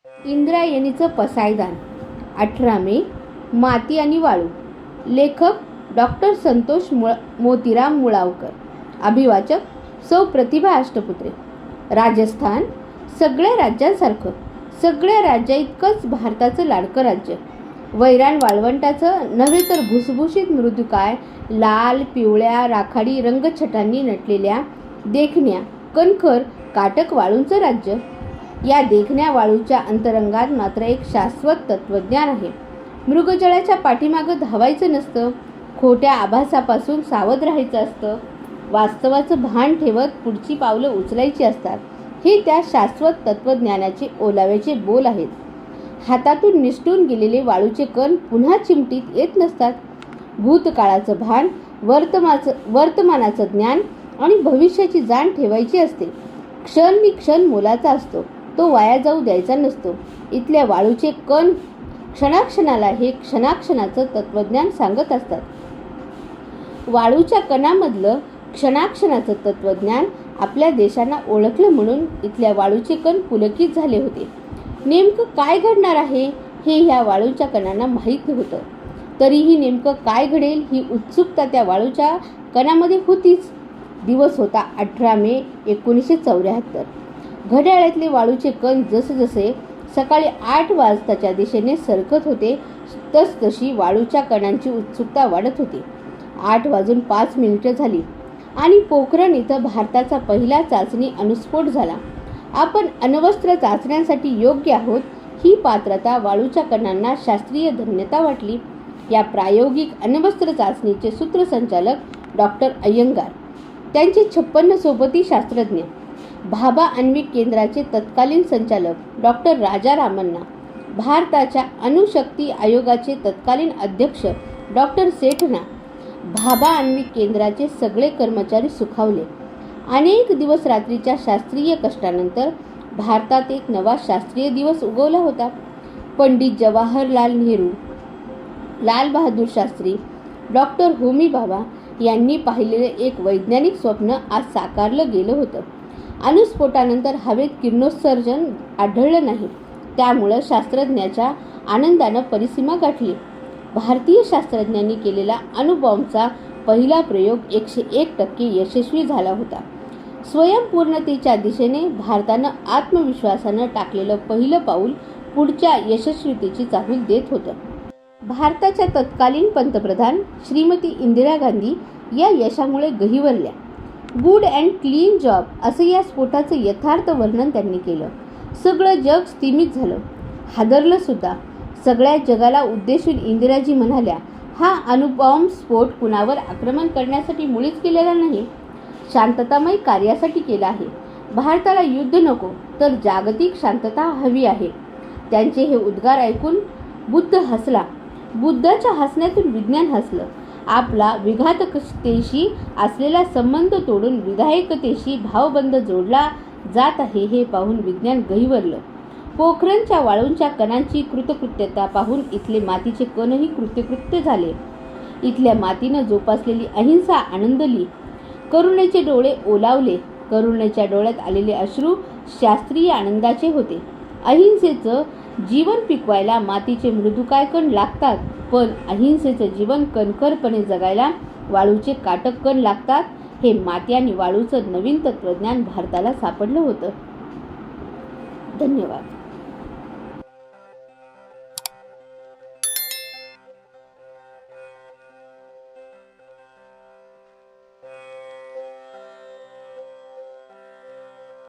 इंद्रायणीचं पसायदान, 18 मे. माती आणि वाळू. लेखक डॉक्टर संतोष मोतीराम मुळावकर. अभिवाचक सौ प्रतिभा अष्टपुत्रे. राजस्थान सगळ्या राज्यांसारखं, सगळ्या राज्याइतकंच भारताचं लाडकं राज्य. वैराण वाळवंटाचं नव्हे तर भुसभुशीत मृदुकाय लाल पिवळ्या राखाडी रंगछटांनी नटलेल्या देखण्या कणखर काटक वाळूंचं राज्य. या देखण्या वाळूच्या अंतरंगात मात्र एक शाश्वत तत्वज्ञान आहे. मृगजळाच्या पाठीमागं धावायचं नसतं, खोट्या आभासापासून सावध राहायचं असतं, वास्तवाचं भान ठेवत पुढची पावलं उचलायची असतात. हे त्या शाश्वत तत्वज्ञानाचे ओलाव्याचे बोल आहेत. हातातून निसटून गेलेले वाळूचे कण पुन्हा चिमटीत येत नसतात. भूतकाळाचं भान, वर्तमानाचं ज्ञान आणि भविष्याची जाण ठेवायची असते. क्षण मी क्षण मोलाचा असतो, तो वाया जाऊ द्यायचा नसतो. इथल्या वाळूचे कण क्षणाक्षणाला हे क्षणाक्षणाचं तत्वज्ञान सांगत असतात. वाळूच्या कणामधलं क्षणाक्षणाचं तत्वज्ञान आपल्या देशांना ओळखलं म्हणून इथल्या वाळूचे कण पुलकित झाले होते. नेमकं काय घडणार आहे हे ह्या वाळूच्या कणांना माहीत नव्हतं. तरीही नेमकं काय घडेल ही उत्सुकता त्या वाळूच्या कणामध्ये होतीच. दिवस होता 18 मे 1974. घड्याळातले वाळूचे कण जसजसे सकाळी 8 वाजताच्या दिशेने सरकत होते तसतशी वाळूच्या कणांची उत्सुकता वाढत होती. 8:05 झाली आणि पोखरण इथं भारताचा पहिला चाचणी अणुस्फोट झाला. आपण अण्वस्त्र चाचण्यांसाठी योग्य आहोत ही पात्रता वाळूच्या कणांना शास्त्रीय धन्यता वाटली. या प्रायोगिक अण्वस्त्र चाचणीचे सूत्रसंचालक डॉक्टर अय्यंगार, त्यांचे 56 सोबती शास्त्रज्ञ, भाभा आण्विक केंद्राचे तत्कालीन संचालक डॉक्टर राजा रामन्ना, भारताच्या अणुशक्ती आयोगाचे तत्कालीन अध्यक्ष डॉक्टर सेठना, भाभा आण्विक केंद्राचे सगळे कर्मचारी सुखावले. अनेक दिवस रात्रीच्या शास्त्रीय कष्टानंतर भारतात एक नवा शास्त्रीय दिवस उगवला होता. पंडित जवाहरलाल नेहरू, लाल बहादूर शास्त्री, डॉक्टर होमी भाभा यांनी पाहिलेलं एक वैज्ञानिक स्वप्न आज साकारलं गेलं होतं. अणुस्फोटानंतर हवेत किरणोत्सर्जन आढळलं नाही, त्यामुळं शास्त्रज्ञाच्या आनंदानं परिसीमा गाठली. भारतीय शास्त्रज्ञांनी केलेला अणुबॉम्बचा पहिला प्रयोग 101% यशस्वी झाला होता. स्वयंपूर्णतेच्या दिशेने भारतानं आत्मविश्वासानं टाकलेलं पहिलं पाऊल पुढच्या यशस्वीतेची चाहूल देत होतं. भारताच्या तत्कालीन पंतप्रधान श्रीमती इंदिरा गांधी या यशामुळे गहिवरल्या. गुड अँड क्लीन जॉब असं या स्फोटाचं यथार्थ वर्णन त्यांनी केलं. सगळं जग स्तिमित झालं, हादरलं सुद्धा. सगळ्या जगाला उद्देशून इंदिराजी म्हणाल्या, हा अणुबॉम्ब स्फोट कुणावर आक्रमण करण्यासाठी मुळीच केलेला नाही, शांततामय कार्यासाठी केला आहे. भारताला युद्ध नको तर जागतिक शांतता हवी आहे. त्यांचे हे उद्गार ऐकून बुद्ध हसला. बुद्धाच्या हसण्यातून विज्ञान हसलं. आपला विघातकतेशी असलेला संबंध तोडून विधायकतेशी भावबंध जोडला जात आहे हे पाहून विज्ञान गहिवरलं. पोखरणच्या वाळूंच्या कणांची कृतकृत्यता पाहून इथले मातीचे कणही कृत्यकृत्य झाले. इथल्या मातीनं जोपासलेली अहिंसा आनंदली. करुणेचे डोळे ओलावले. करुणेच्या डोळ्यात आलेले अश्रू शास्त्रीय आनंदाचे होते. अहिंसेचं जीवन पिकवायला मातीचे मृदुकाय कण लागतात, पण अहिंसेचं जीवन कणखरपणे जगायला वाळूचे काटक कण लागतात. हे माती आणि वाळूचं नवीन तत्वज्ञान भारताला सापडलं होतं. धन्यवाद.